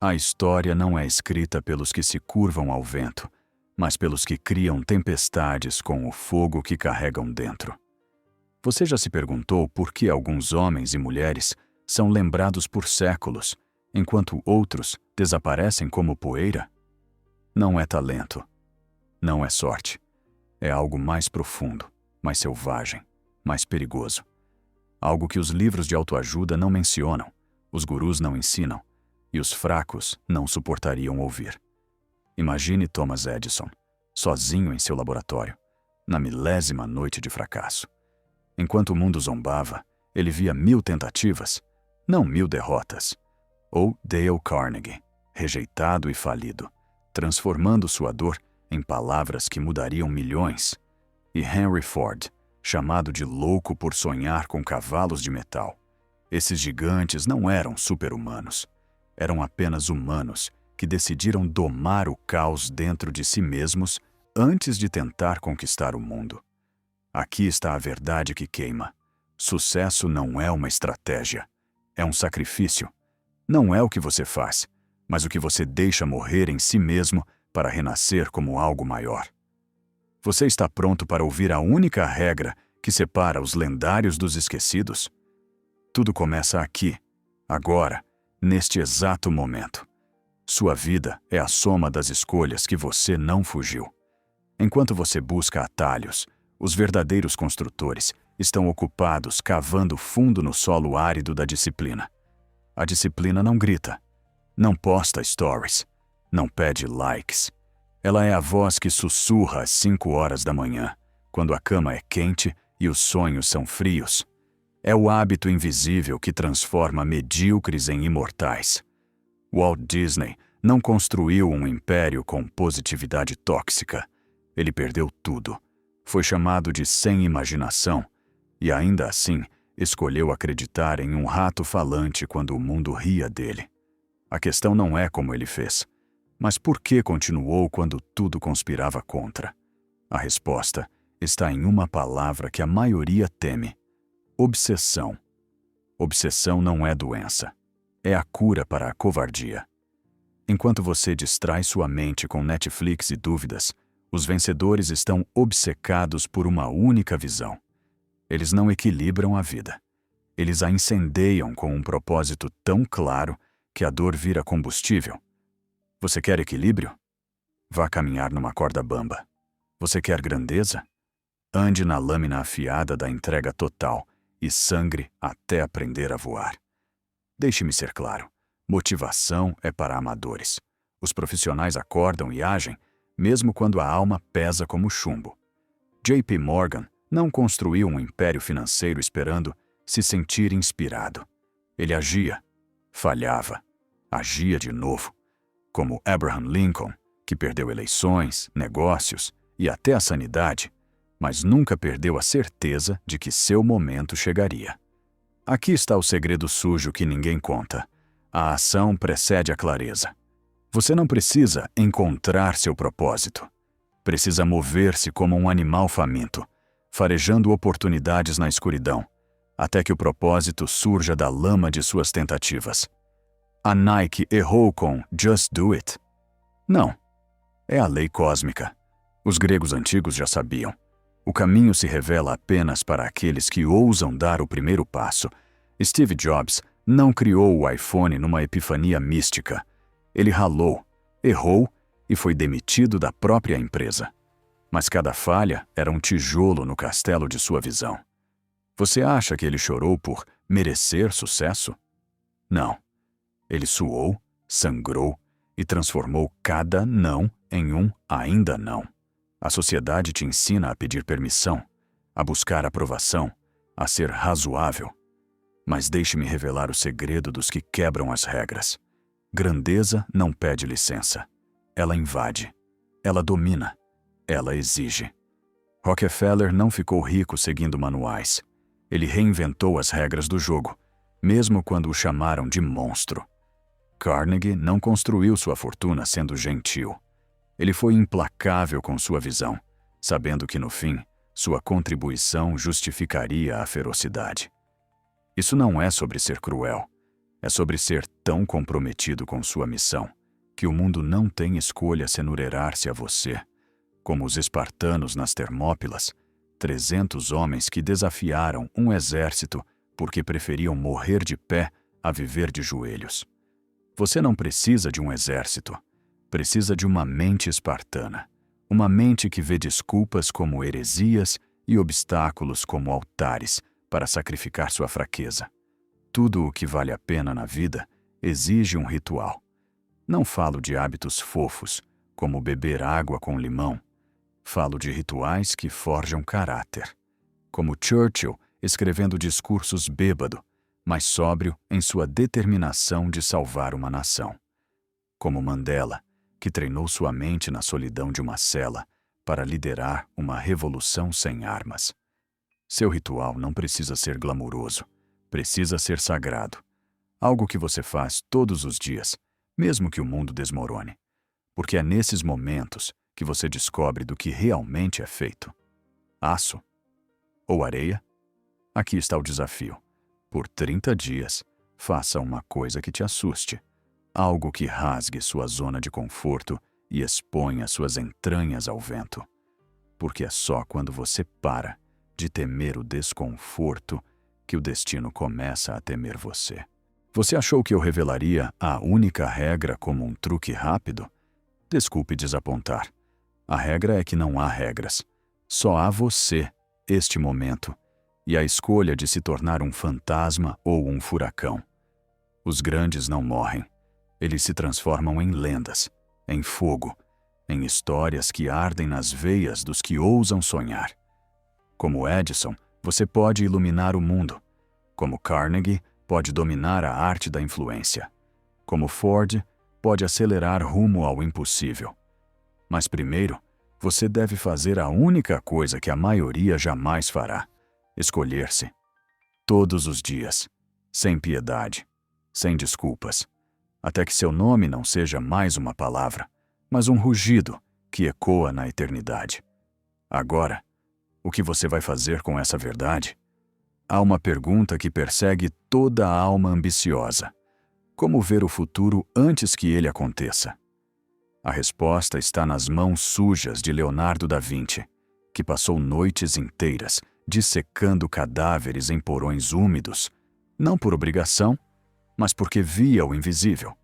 A história não é escrita pelos que se curvam ao vento, mas pelos que criam tempestades com o fogo que carregam dentro. Você já se perguntou por que alguns homens e mulheres são lembrados por séculos, enquanto outros desaparecem como poeira? Não é talento. Não é sorte. É algo mais profundo, mais selvagem, mais perigoso. Algo que os livros de autoajuda não mencionam, os gurus não ensinam, e os fracos não suportariam ouvir. Imagine Thomas Edison, sozinho em seu laboratório, na milésima noite de fracasso. Enquanto o mundo zombava, ele via 1000 tentativas, não 1000 derrotas. Ou Dale Carnegie, rejeitado e falido, transformando sua dor em palavras que mudariam milhões. E Henry Ford, chamado de louco por sonhar com cavalos de metal. Esses gigantes não eram super-humanos. Eram apenas humanos que decidiram domar o caos dentro de si mesmos antes de tentar conquistar o mundo. Aqui está a verdade que queima. Sucesso não é uma estratégia. É um sacrifício. Não é o que você faz, mas o que você deixa morrer em si mesmo para renascer como algo maior. Você está pronto para ouvir a única regra que separa os lendários dos esquecidos? Tudo começa aqui, agora, neste exato momento. Sua vida é a soma das escolhas que você não fugiu. Enquanto você busca atalhos, os verdadeiros construtores estão ocupados cavando fundo no solo árido da disciplina. A disciplina não grita, não posta stories, não pede likes. Ela é a voz que sussurra às 5 horas da manhã, quando a cama é quente e os sonhos são frios. É o hábito invisível que transforma medíocres em imortais. Walt Disney não construiu um império com positividade tóxica. Ele perdeu tudo. Foi chamado de sem imaginação e, ainda assim, escolheu acreditar em um rato falante quando o mundo ria dele. A questão não é como ele fez, mas por que continuou quando tudo conspirava contra. A resposta está em uma palavra que a maioria teme: obsessão. Obsessão não é doença. É a cura para a covardia. Enquanto você distrai sua mente com Netflix e dúvidas, os vencedores estão obcecados por uma única visão. Eles não equilibram a vida. Eles a incendeiam com um propósito tão claro que a dor vira combustível. Você quer equilíbrio? Vá caminhar numa corda bamba. Você quer grandeza? Ande na lâmina afiada da entrega total e sangre até aprender a voar. Deixe-me ser claro. Motivação é para amadores. Os profissionais acordam e agem, mesmo quando a alma pesa como chumbo. J.P. Morgan não construiu um império financeiro esperando se sentir inspirado. Ele agia, falhava, agia de novo. Como Abraham Lincoln, que perdeu eleições, negócios e até a sanidade, mas nunca perdeu a certeza de que seu momento chegaria. Aqui está o segredo sujo que ninguém conta. A ação precede a clareza. Você não precisa encontrar seu propósito. Precisa mover-se como um animal faminto, farejando oportunidades na escuridão, até que o propósito surja da lama de suas tentativas. A Nike errou com Just Do It? Não. É a lei cósmica. Os gregos antigos já sabiam. O caminho se revela apenas para aqueles que ousam dar o primeiro passo. Steve Jobs não criou o iPhone numa epifania mística. Ele ralou, errou e foi demitido da própria empresa. Mas cada falha era um tijolo no castelo de sua visão. Você acha que ele chorou por merecer sucesso? Não. Ele suou, sangrou e transformou cada não em um ainda não. A sociedade te ensina a pedir permissão, a buscar aprovação, a ser razoável. Mas deixe-me revelar o segredo dos que quebram as regras. Grandeza não pede licença. Ela invade. Ela domina. Ela exige. Rockefeller não ficou rico seguindo manuais. Ele reinventou as regras do jogo, mesmo quando o chamaram de monstro. Carnegie não construiu sua fortuna sendo gentil. Ele foi implacável com sua visão, sabendo que no fim, sua contribuição justificaria a ferocidade. Isso não é sobre ser cruel. É sobre ser tão comprometido com sua missão que o mundo não tem escolha senão se a você. Como os espartanos nas Termópilas, 300 homens que desafiaram um exército porque preferiam morrer de pé a viver de joelhos. Você não precisa de um exército, precisa de uma mente espartana. Uma mente que vê desculpas como heresias e obstáculos como altares para sacrificar sua fraqueza. Tudo o que vale a pena na vida exige um ritual. Não falo de hábitos fofos, como beber água com limão. Falo de rituais que forjam caráter. Como Churchill escrevendo discursos bêbado, mas sóbrio em sua determinação de salvar uma nação. Como Mandela, que treinou sua mente na solidão de uma cela para liderar uma revolução sem armas. Seu ritual não precisa ser glamuroso, precisa ser sagrado. Algo que você faz todos os dias, mesmo que o mundo desmorone. Porque é nesses momentos que você descobre do que realmente é feito. Aço? Ou areia? Aqui está o desafio. Por 30 dias, faça uma coisa que te assuste. Algo que rasgue sua zona de conforto e exponha suas entranhas ao vento. Porque é só quando você para de temer o desconforto que o destino começa a temer você. Você achou que eu revelaria a única regra como um truque rápido? Desculpe desapontar. A regra é que não há regras. Só há você, este momento, e a escolha de se tornar um fantasma ou um furacão. Os grandes não morrem. Eles se transformam em lendas, em fogo, em histórias que ardem nas veias dos que ousam sonhar. Como Edison, você pode iluminar o mundo. Como Carnegie, pode dominar a arte da influência. Como Ford, pode acelerar rumo ao impossível. Mas primeiro, você deve fazer a única coisa que a maioria jamais fará: escolher-se. Todos os dias, sem piedade, sem desculpas, até que seu nome não seja mais uma palavra, mas um rugido que ecoa na eternidade. Agora, o que você vai fazer com essa verdade? Há uma pergunta que persegue toda a alma ambiciosa: como ver o futuro antes que ele aconteça? A resposta está nas mãos sujas de Leonardo da Vinci, que passou noites inteiras dissecando cadáveres em porões úmidos, não por obrigação, mas porque via o invisível.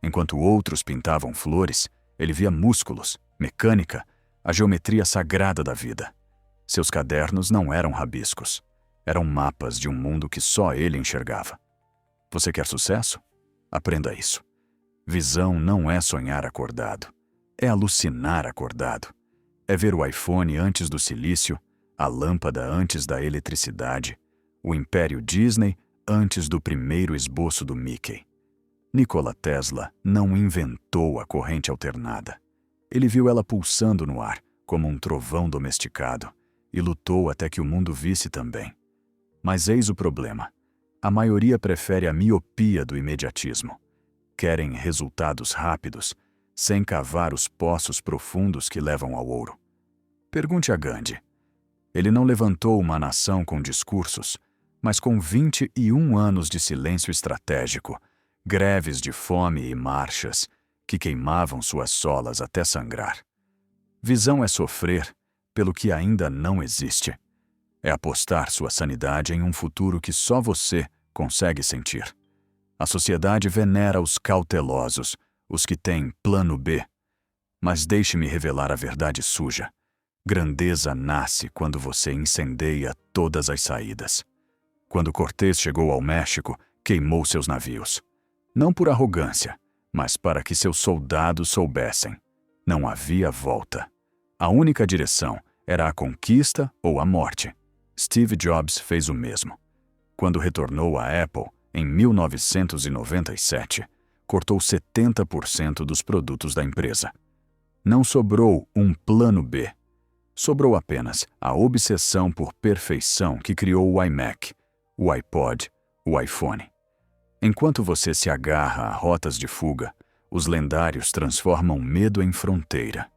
Enquanto outros pintavam flores, ele via músculos, mecânica, a geometria sagrada da vida. Seus cadernos não eram rabiscos. Eram mapas de um mundo que só ele enxergava. Você quer sucesso? Aprenda isso. Visão não é sonhar acordado. É alucinar acordado. É ver o iPhone antes do silício, a lâmpada antes da eletricidade, o Império Disney antes do primeiro esboço do Mickey. Nikola Tesla não inventou a corrente alternada. Ele viu ela pulsando no ar, como um trovão domesticado, e lutou até que o mundo visse também. Mas eis o problema. A maioria prefere a miopia do imediatismo. Querem resultados rápidos, sem cavar os poços profundos que levam ao ouro. Pergunte a Gandhi. Ele não levantou uma nação com discursos, mas com 21 anos de silêncio estratégico, greves de fome e marchas que queimavam suas solas até sangrar. Visão é sofrer pelo que ainda não existe. É apostar sua sanidade em um futuro que só você consegue sentir. A sociedade venera os cautelosos, os que têm plano B. Mas deixe-me revelar a verdade suja. Grandeza nasce quando você incendeia todas as saídas. Quando Cortés chegou ao México, queimou seus navios. Não por arrogância, mas para que seus soldados soubessem. Não havia volta. A única direção era a conquista ou a morte. Steve Jobs fez o mesmo. Quando retornou à Apple, em 1997, cortou 70% dos produtos da empresa. Não sobrou um plano B. Sobrou apenas a obsessão por perfeição que criou o iMac, o iPod, o iPhone. Enquanto você se agarra a rotas de fuga, os lendários transformam medo em fronteira.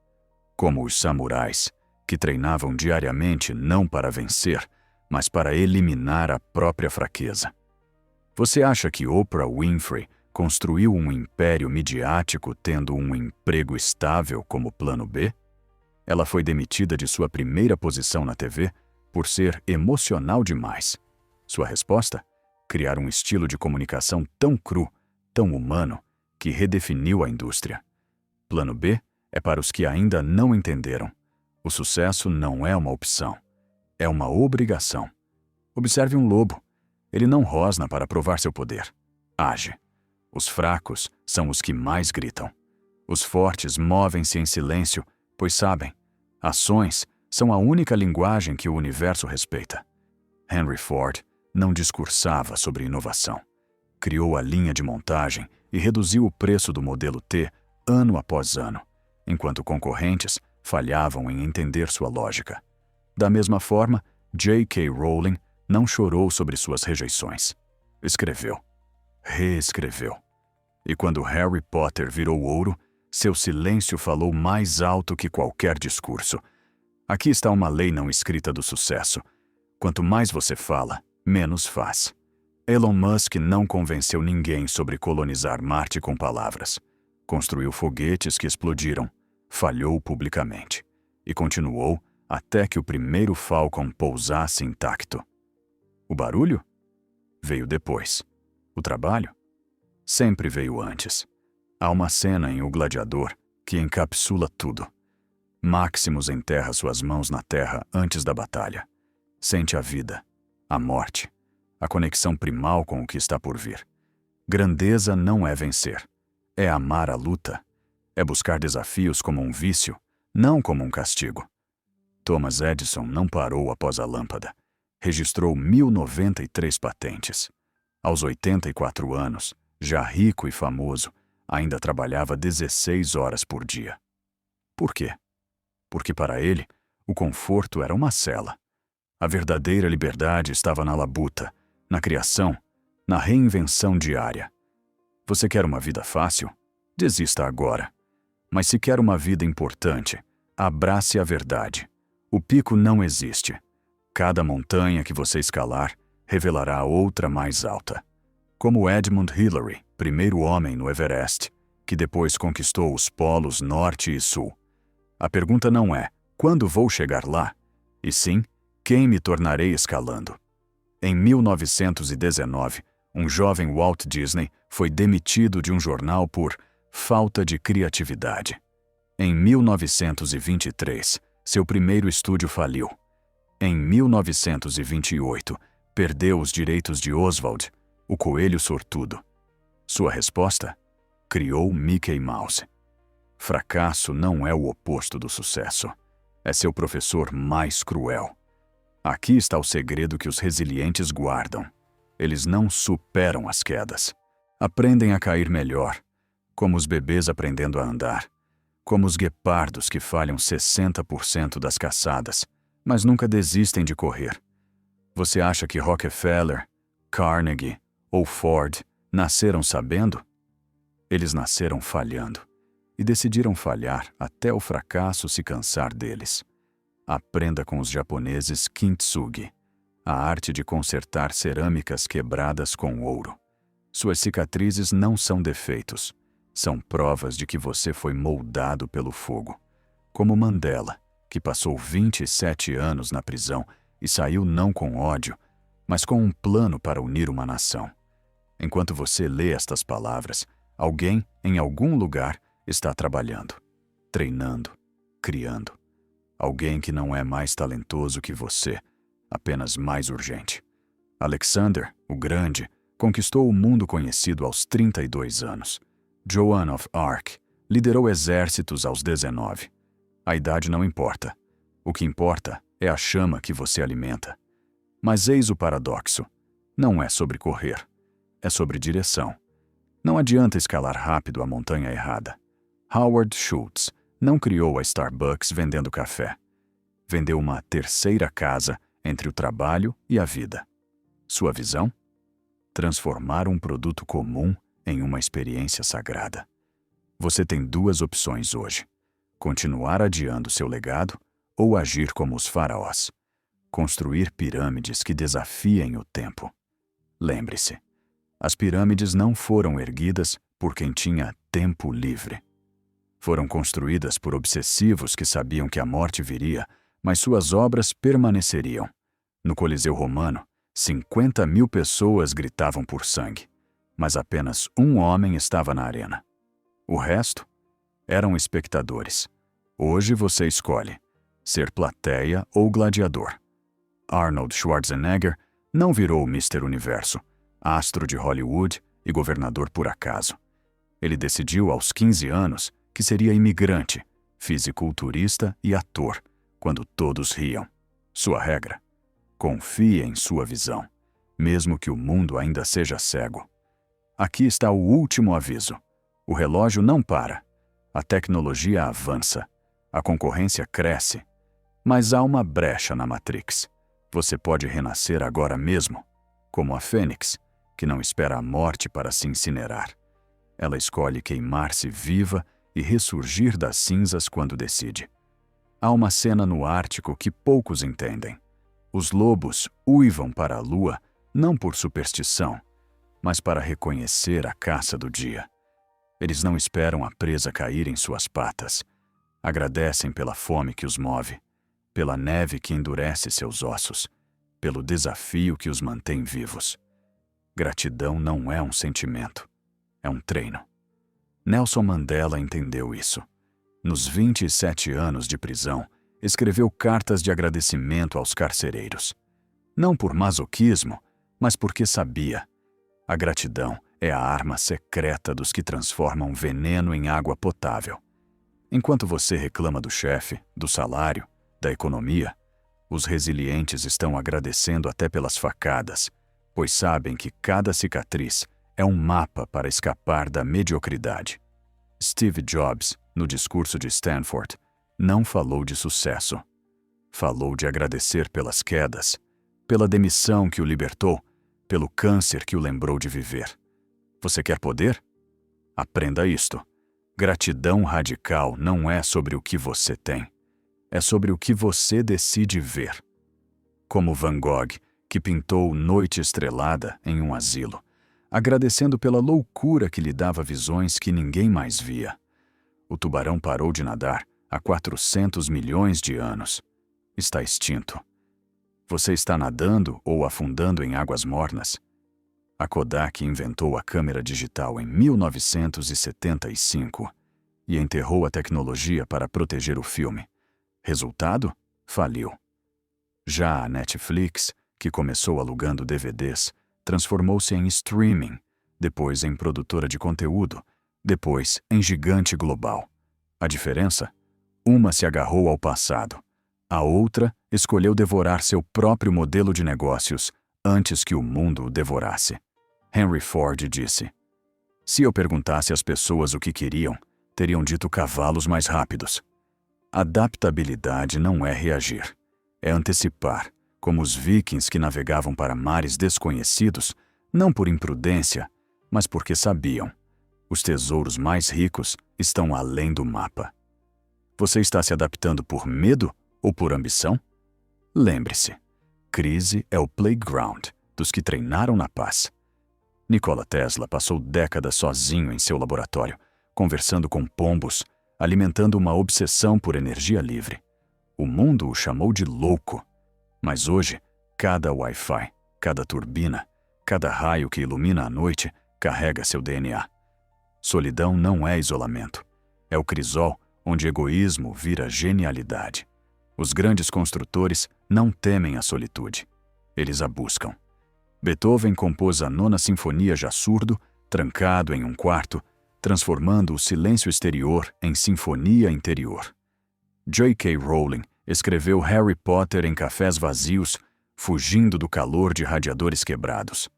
Como os samurais, que treinavam diariamente não para vencer, mas para eliminar a própria fraqueza. Você acha que Oprah Winfrey construiu um império midiático tendo um emprego estável como plano B? Ela foi demitida de sua primeira posição na TV por ser emocional demais. Sua resposta? Criar um estilo de comunicação tão cru, tão humano, que redefiniu a indústria. Plano B é para os que ainda não entenderam. O sucesso não é uma opção, é uma obrigação. Observe um lobo. Ele não rosna para provar seu poder. Age. Os fracos são os que mais gritam. Os fortes movem-se em silêncio, pois sabem, ações são a única linguagem que o universo respeita. Henry Ford não discursava sobre inovação. Criou a linha de montagem e reduziu o preço do modelo T ano após ano, enquanto concorrentes falhavam em entender sua lógica. Da mesma forma, J.K. Rowling não chorou sobre suas rejeições. Escreveu. Reescreveu. E quando Harry Potter virou ouro, seu silêncio falou mais alto que qualquer discurso. Aqui está uma lei não escrita do sucesso. Quanto mais você fala, menos faz. Elon Musk não convenceu ninguém sobre colonizar Marte com palavras. Construiu foguetes que explodiram, falhou publicamente e continuou até que o primeiro Falcon pousasse intacto. O barulho? Veio depois. O trabalho? Sempre veio antes. Há uma cena em O Gladiador que encapsula tudo. Maximus enterra suas mãos na terra antes da batalha. Sente a vida, a morte, a conexão primal com o que está por vir. Grandeza não é vencer. É amar a luta. É buscar desafios como um vício, não como um castigo. Thomas Edison não parou após a lâmpada. Registrou 1093 patentes. Aos 84 anos, já rico e famoso, ainda trabalhava 16 horas por dia. Por quê? Porque para ele, o conforto era uma cela. A verdadeira liberdade estava na labuta, na criação, na reinvenção diária. Você quer uma vida fácil? Desista agora. Mas se quer uma vida importante, abrace a verdade. O pico não existe. Cada montanha que você escalar revelará outra mais alta. Como Edmund Hillary, primeiro homem no Everest, que depois conquistou os polos norte e sul. A pergunta não é quando vou chegar lá, e sim quem me tornarei escalando. Em 1919, um jovem Walt Disney foi demitido de um jornal por falta de criatividade. Em 1923, seu primeiro estúdio faliu. Em 1928, perdeu os direitos de Oswald, o coelho sortudo. Sua resposta? Criou Mickey Mouse. Fracasso não é o oposto do sucesso. É seu professor mais cruel. Aqui está o segredo que os resilientes guardam. Eles não superam as quedas. Aprendem a cair melhor, como os bebês aprendendo a andar, como os guepardos que falham 60% das caçadas, mas nunca desistem de correr. Você acha que Rockefeller, Carnegie ou Ford nasceram sabendo? Eles nasceram falhando e decidiram falhar até o fracasso se cansar deles. Aprenda com os japoneses kintsugi, a arte de consertar cerâmicas quebradas com ouro. Suas cicatrizes não são defeitos, são provas de que você foi moldado pelo fogo. Como Mandela, que passou 27 anos na prisão e saiu não com ódio, mas com um plano para unir uma nação. Enquanto você lê estas palavras, alguém, em algum lugar, está trabalhando, treinando, criando. Alguém que não é mais talentoso que você, apenas mais urgente. Alexander, o Grande, conquistou o mundo conhecido aos 32 anos. Joan of Arc liderou exércitos aos 19. A idade não importa. O que importa é a chama que você alimenta. Mas eis o paradoxo. Não é sobre correr. É sobre direção. Não adianta escalar rápido a montanha errada. Howard Schultz não criou a Starbucks vendendo café. Vendeu uma terceira casa entre o trabalho e a vida. Sua visão? Transformar um produto comum em uma experiência sagrada. Você tem duas opções hoje: continuar adiando seu legado ou agir como os faraós. Construir pirâmides que desafiem o tempo. Lembre-se, As pirâmides não foram erguidas por quem tinha tempo livre. Foram construídas por obsessivos que sabiam que a morte viria, mas suas obras permaneceriam. No Coliseu Romano, 50.000 pessoas gritavam por sangue, mas apenas um homem estava na arena. O resto eram espectadores. Hoje você escolhe ser plateia ou gladiador. Arnold Schwarzenegger não virou o Mr. Universo, astro de Hollywood e governador por acaso. Ele decidiu aos 15 anos que seria imigrante, fisiculturista e ator, quando todos riam. Sua regra: confie em sua visão, mesmo que o mundo ainda seja cego. Aqui está o último aviso. O relógio não para. A tecnologia avança. A concorrência cresce. Mas há uma brecha na Matrix. Você pode renascer agora mesmo, como a Fênix, que não espera a morte para se incinerar. Ela escolhe queimar-se viva e ressurgir das cinzas quando decide. Há uma cena no Ártico que poucos entendem. Os lobos uivam para a lua não por superstição, mas para reconhecer a caça do dia. Eles não esperam a presa cair em suas patas. Agradecem pela fome que os move, pela neve que endurece seus ossos, pelo desafio que os mantém vivos. Gratidão não é um sentimento, é um treino. Nelson Mandela entendeu isso. Nos 27 anos de prisão, escreveu cartas de agradecimento aos carcereiros. Não por masoquismo, mas porque sabia. A gratidão é a arma secreta dos que transformam veneno em água potável. Enquanto você reclama do chefe, do salário, da economia, os resilientes estão agradecendo até pelas facadas, pois sabem que cada cicatriz é um mapa para escapar da mediocridade. Steve Jobs, no discurso de Stanford, não falou de sucesso. Falou de agradecer pelas quedas, pela demissão que o libertou, pelo câncer que o lembrou de viver. Você quer poder? Aprenda isto. Gratidão radical não é sobre o que você tem. É sobre o que você decide ver. Como Van Gogh, que pintou Noite Estrelada em um asilo, agradecendo pela loucura que lhe dava visões que ninguém mais via. O tubarão parou de nadar há 400 milhões de anos. Está extinto. Você está nadando ou afundando em águas mornas? A Kodak inventou a câmera digital em 1975 e enterrou a tecnologia para proteger o filme. Resultado? Faliu. Já a Netflix, que começou alugando DVDs, transformou-se em streaming, depois em produtora de conteúdo, depois em gigante global. A diferença? Uma se agarrou ao passado. A outra escolheu devorar seu próprio modelo de negócios antes que o mundo o devorasse. Henry Ford disse: "Se eu perguntasse às pessoas o que queriam, teriam dito cavalos mais rápidos." Adaptabilidade não é reagir, é antecipar, como os vikings que navegavam para mares desconhecidos, não por imprudência, mas porque sabiam. Os tesouros mais ricos estão além do mapa. Você está se adaptando por medo ou por ambição? Lembre-se, crise é o playground dos que treinaram na paz. Nikola Tesla passou décadas sozinho em seu laboratório, conversando com pombos, alimentando uma obsessão por energia livre. O mundo o chamou de louco. Mas hoje, cada Wi-Fi, cada turbina, cada raio que ilumina a noite carrega seu DNA. Solidão não é isolamento. É o crisol onde egoísmo vira genialidade. Os grandes construtores não temem a solitude. Eles a buscam. Beethoven compôs a Nona Sinfonia já surdo, trancado em um quarto, transformando o silêncio exterior em sinfonia interior. J.K. Rowling escreveu Harry Potter em cafés vazios, fugindo do calor de radiadores quebrados.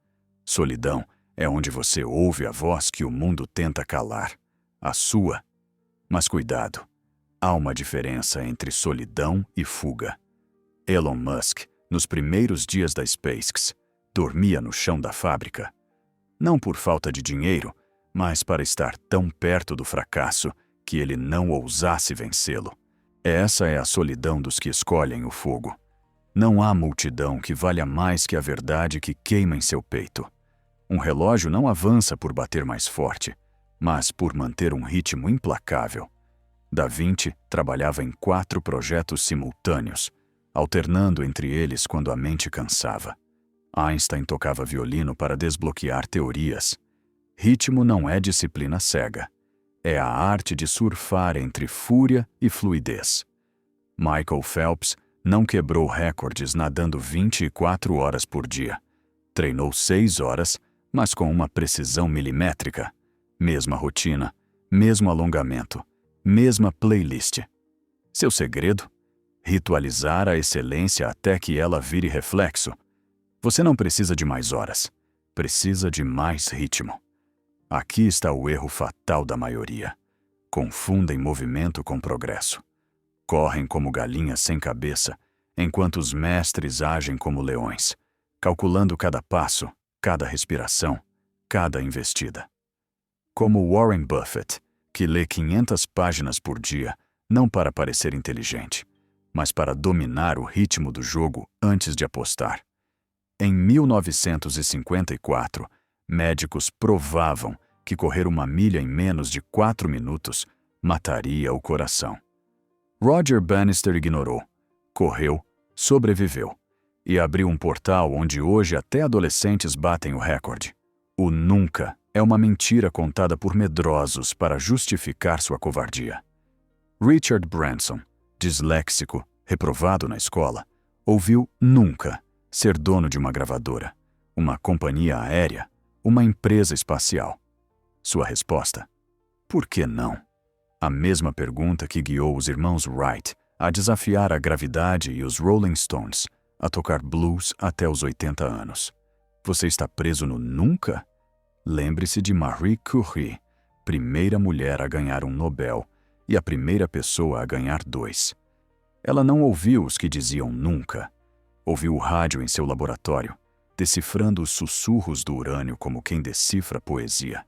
Solidão é onde você ouve a voz que o mundo tenta calar, a sua. Mas cuidado, há uma diferença entre solidão e fuga. Elon Musk, nos primeiros dias da SpaceX, dormia no chão da fábrica. Não por falta de dinheiro, mas para estar tão perto do fracasso que ele não ousasse vencê-lo. Essa é a solidão dos que escolhem o fogo. Não há multidão que valha mais que a verdade que queima em seu peito. Um relógio não avança por bater mais forte, mas por manter um ritmo implacável. Da Vinci trabalhava em 4 projetos simultâneos, alternando entre eles quando a mente cansava. Einstein tocava violino para desbloquear teorias. Ritmo não é disciplina cega. É a arte de surfar entre fúria e fluidez. Michael Phelps não quebrou recordes nadando 24 horas por dia. Treinou 6 horas, mas com uma precisão milimétrica. Mesma rotina, mesmo alongamento, mesma playlist. Seu segredo? Ritualizar a excelência até que ela vire reflexo. Você não precisa de mais horas. Precisa de mais ritmo. Aqui está o erro fatal da maioria. Confundem movimento com progresso. Correm como galinhas sem cabeça, enquanto os mestres agem como leões, calculando cada passo, cada respiração, cada investida. Como Warren Buffett, que lê 500 páginas por dia, não para parecer inteligente, mas para dominar o ritmo do jogo antes de apostar. Em 1954, médicos provavam que correr 1 milha em menos de 4 minutos mataria o coração. Roger Bannister ignorou, correu, sobreviveu e abriu um portal onde hoje até adolescentes batem o recorde. O nunca é uma mentira contada por medrosos para justificar sua covardia. Richard Branson, disléxico, reprovado na escola, ouviu nunca ser dono de uma gravadora, uma companhia aérea, uma empresa espacial. Sua resposta? Por que não? A mesma pergunta que guiou os irmãos Wright a desafiar a gravidade e os Rolling Stones a tocar blues até os 80 anos. Você está preso no nunca? Lembre-se de Marie Curie, primeira mulher a ganhar um Nobel e a primeira pessoa a ganhar 2. Ela não ouviu os que diziam nunca. Ouviu o rádio em seu laboratório, decifrando os sussurros do urânio como quem decifra poesia.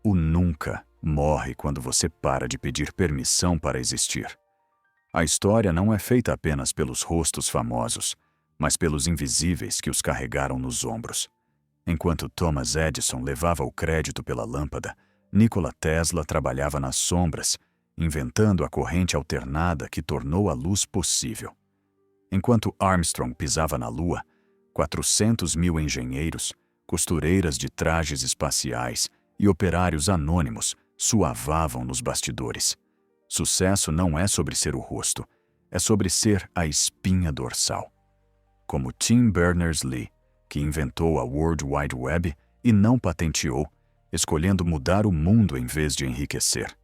O nunca morre quando você para de pedir permissão para existir. A história não é feita apenas pelos rostos famosos, mas pelos invisíveis que os carregaram nos ombros. Enquanto Thomas Edison levava o crédito pela lâmpada, Nikola Tesla trabalhava nas sombras, inventando a corrente alternada que tornou a luz possível. Enquanto Armstrong pisava na Lua, 400 mil engenheiros, costureiras de trajes espaciais e operários anônimos suavavam nos bastidores. Sucesso não é sobre ser o rosto, é sobre ser a espinha dorsal. Como Tim Berners-Lee, que inventou a World Wide Web e não patenteou, escolhendo mudar o mundo em vez de enriquecer.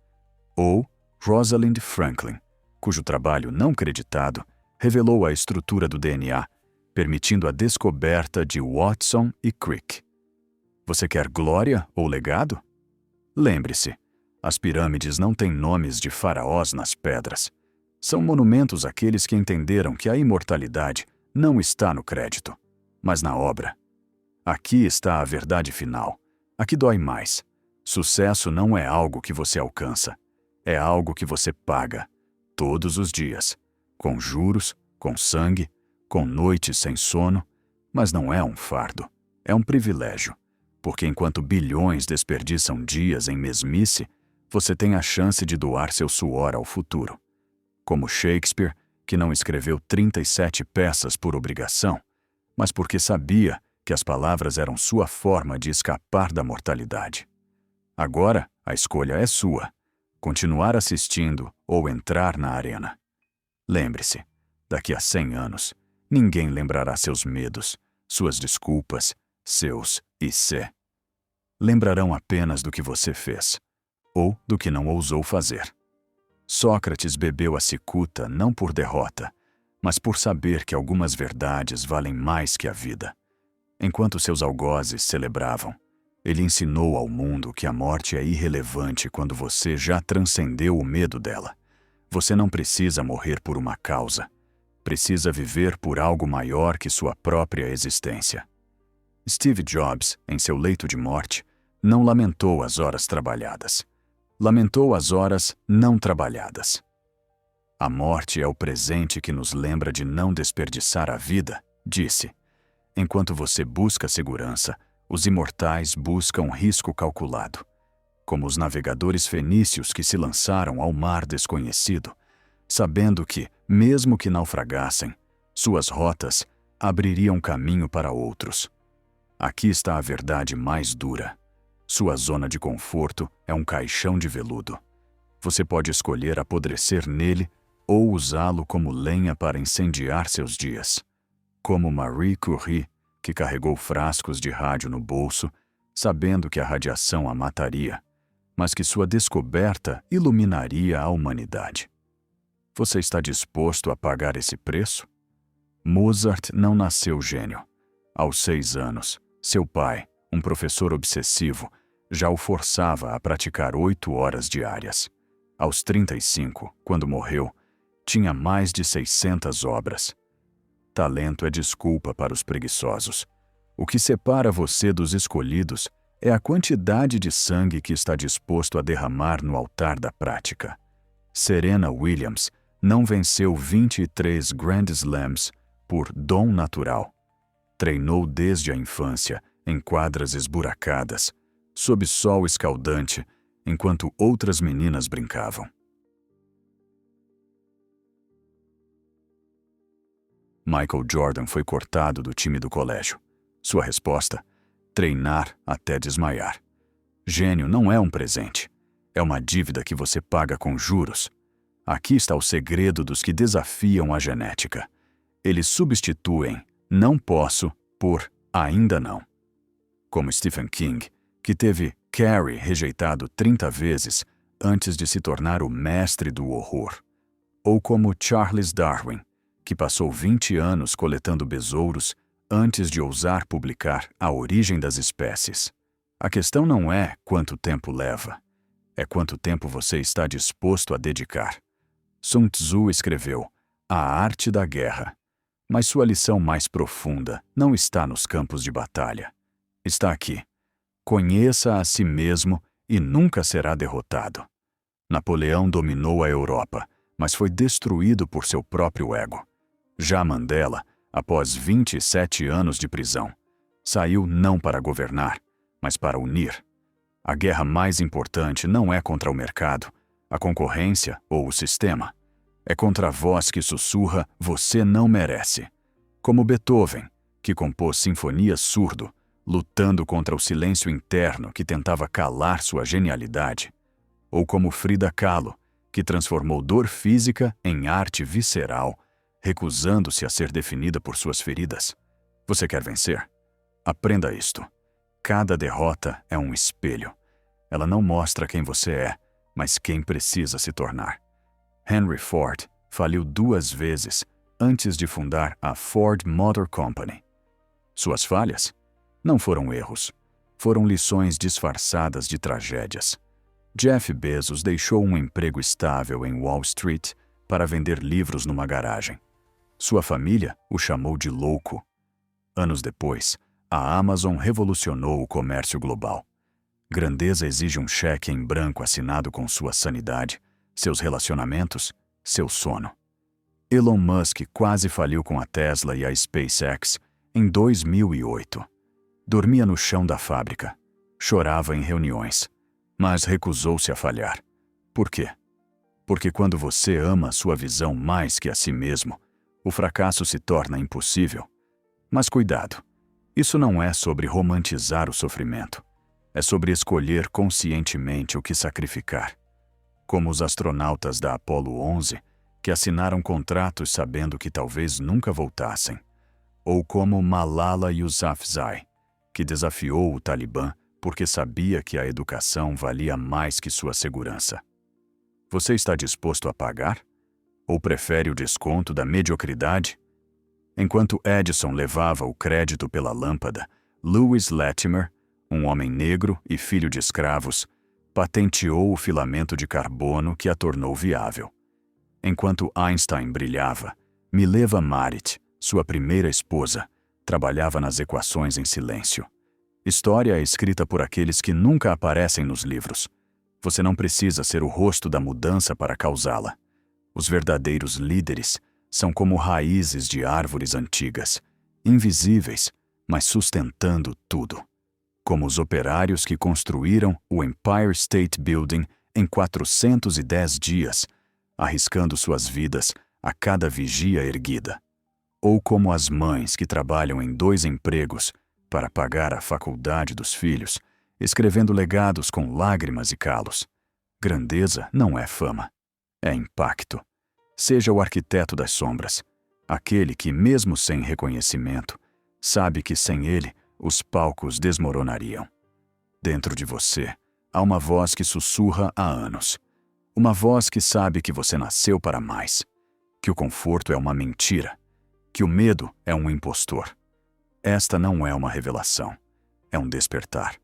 Ou Rosalind Franklin, cujo trabalho não creditado revelou a estrutura do DNA, permitindo a descoberta de Watson e Crick. Você quer glória ou legado? Lembre-se, as pirâmides não têm nomes de faraós nas pedras. São monumentos àqueles que entenderam que a imortalidade não está no crédito, mas na obra. Aqui está a verdade final. Aqui dói mais. Sucesso não é algo que você alcança. É algo que você paga, todos os dias. Com juros, com sangue, com noites sem sono. Mas não é um fardo. É um privilégio. Porque enquanto bilhões desperdiçam dias em mesmice, você tem a chance de doar seu suor ao futuro. Como Shakespeare, que não escreveu 37 peças por obrigação, mas porque sabia que as palavras eram sua forma de escapar da mortalidade. Agora, a escolha é sua: continuar assistindo ou entrar na arena. Lembre-se, daqui a 100 anos, ninguém lembrará seus medos, suas desculpas, seus e se. Lembrarão apenas do que você fez, ou do que não ousou fazer. Sócrates bebeu a cicuta não por derrota, mas por saber que algumas verdades valem mais que a vida. Enquanto seus algozes celebravam, ele ensinou ao mundo que a morte é irrelevante quando você já transcendeu o medo dela. Você não precisa morrer por uma causa. Precisa viver por algo maior que sua própria existência. Steve Jobs, em seu leito de morte, não lamentou as horas trabalhadas. Lamentou as horas não trabalhadas. A morte é o presente que nos lembra de não desperdiçar a vida, disse. Enquanto você busca segurança, Os imortais buscam risco calculado, como os navegadores fenícios que se lançaram ao mar desconhecido, sabendo que, mesmo que naufragassem, suas rotas abririam caminho para outros. Aqui está a verdade mais dura. Sua zona de conforto é um caixão de veludo. Você pode escolher apodrecer nele ou usá-lo como lenha para incendiar seus dias. Como Marie Curie, que carregou frascos de rádio no bolso, sabendo que a radiação a mataria, mas que sua descoberta iluminaria a humanidade. Você está disposto a pagar esse preço? Mozart não nasceu gênio. Aos 6 anos, seu pai, um professor obsessivo, já o forçava a praticar 8 horas diárias. Aos 35, quando morreu, tinha mais de 600 obras. Talento é desculpa para os preguiçosos. O que separa você dos escolhidos é a quantidade de sangue que está disposto a derramar no altar da prática. Serena Williams não venceu 23 Grand Slams por dom natural. Treinou desde a infância, em quadras esburacadas, sob sol escaldante, enquanto outras meninas brincavam. Michael Jordan foi cortado do time do colégio. Sua resposta? Treinar até desmaiar. Gênio não é um presente. É uma dívida que você paga com juros. Aqui está o segredo dos que desafiam a genética. Eles substituem "não posso" por "ainda não". Como Stephen King, que teve Carrie rejeitado 30 vezes antes de se tornar o mestre do horror. Ou como Charles Darwin, que passou 20 anos coletando besouros antes de ousar publicar A Origem das Espécies. A questão não é quanto tempo leva, é quanto tempo você está disposto a dedicar. Sun Tzu escreveu A Arte da Guerra, mas sua lição mais profunda não está nos campos de batalha. Está aqui. Conheça a si mesmo e nunca será derrotado. Napoleão dominou a Europa, mas foi destruído por seu próprio ego. Já Mandela, após 27 anos de prisão, saiu não para governar, mas para unir. A guerra mais importante não é contra o mercado, a concorrência ou o sistema. É contra a voz que sussurra "você não merece". Como Beethoven, que compôs sinfonias surdo, lutando contra o silêncio interno que tentava calar sua genialidade. Ou como Frida Kahlo, que transformou dor física em arte visceral, recusando-se a ser definida por suas feridas. Você quer vencer? Aprenda isto. Cada derrota é um espelho. Ela não mostra quem você é, mas quem precisa se tornar. Henry Ford faliu 2 vezes antes de fundar a Ford Motor Company. Suas falhas? Não foram erros. Foram lições disfarçadas de tragédias. Jeff Bezos deixou um emprego estável em Wall Street para vender livros numa garagem. Sua família o chamou de louco. Anos depois, a Amazon revolucionou o comércio global. Grandeza exige um cheque em branco assinado com sua sanidade, seus relacionamentos, seu sono. Elon Musk quase faliu com a Tesla e a SpaceX em 2008. Dormia no chão da fábrica, chorava em reuniões, mas recusou-se a falhar. Por quê? Porque quando você ama sua visão mais que a si mesmo, o fracasso se torna impossível. Mas cuidado, isso não é sobre romantizar o sofrimento. É sobre escolher conscientemente o que sacrificar. Como os astronautas da Apollo 11, que assinaram contratos sabendo que talvez nunca voltassem. Ou como Malala Yousafzai, que desafiou o Talibã porque sabia que a educação valia mais que sua segurança. Você está disposto a pagar? Ou prefere o desconto da mediocridade? Enquanto Edison levava o crédito pela lâmpada, Lewis Latimer, um homem negro e filho de escravos, patenteou o filamento de carbono que a tornou viável. Enquanto Einstein brilhava, Mileva Marić, sua primeira esposa, trabalhava nas equações em silêncio. História é escrita por aqueles que nunca aparecem nos livros. Você não precisa ser o rosto da mudança para causá-la. Os verdadeiros líderes são como raízes de árvores antigas, invisíveis, mas sustentando tudo. como os operários que construíram o Empire State Building em 410 dias, arriscando suas vidas a cada vigia erguida. Ou como as mães que trabalham em 2 empregos para pagar a faculdade dos filhos, escrevendo legados com lágrimas e calos. Grandeza não é fama, é impacto. Seja o arquiteto das sombras, aquele que, mesmo sem reconhecimento, sabe que sem ele os palcos desmoronariam. Dentro de você há uma voz que sussurra há anos. Uma voz que sabe que você nasceu para mais, que o conforto é uma mentira, que o medo é um impostor. Esta não é uma revelação, é um despertar.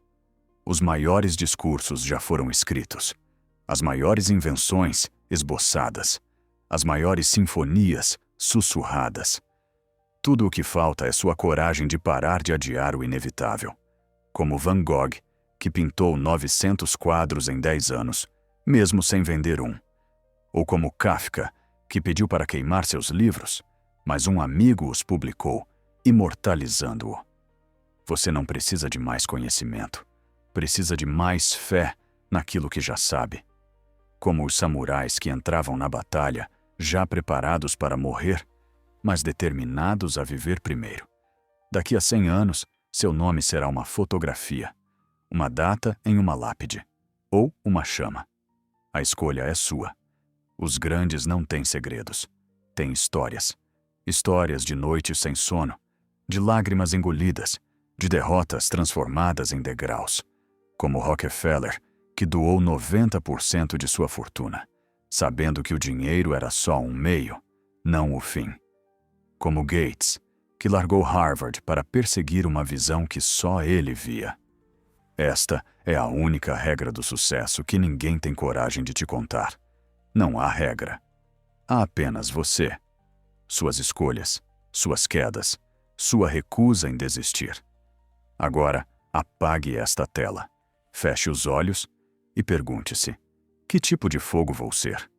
Os maiores discursos já foram escritos, as maiores invenções esboçadas, as maiores sinfonias sussurradas. Tudo o que falta é sua coragem de parar de adiar o inevitável. Como Van Gogh, que pintou 900 quadros em 10 anos, mesmo sem vender um. Ou como Kafka, que pediu para queimar seus livros, mas um amigo os publicou, imortalizando-o. Você não precisa de mais conhecimento. Precisa de mais fé naquilo que já sabe. Como os samurais que entravam na batalha, já preparados para morrer, mas determinados a viver primeiro. Daqui a 100 anos, seu nome será uma fotografia, uma data em uma lápide, ou uma chama. A escolha é sua. Os grandes não têm segredos. Têm histórias. Histórias de noites sem sono, de lágrimas engolidas, de derrotas transformadas em degraus. Como Rockefeller, que doou 90% de sua fortuna, sabendo que o dinheiro era só um meio, não o fim. Como Gates, que largou Harvard para perseguir uma visão que só ele via. Esta é a única regra do sucesso que ninguém tem coragem de te contar. Não há regra. Há apenas você, suas escolhas, suas quedas, sua recusa em desistir. Agora, apague esta tela, feche os olhos e pergunte-se: que tipo de fogo vou ser?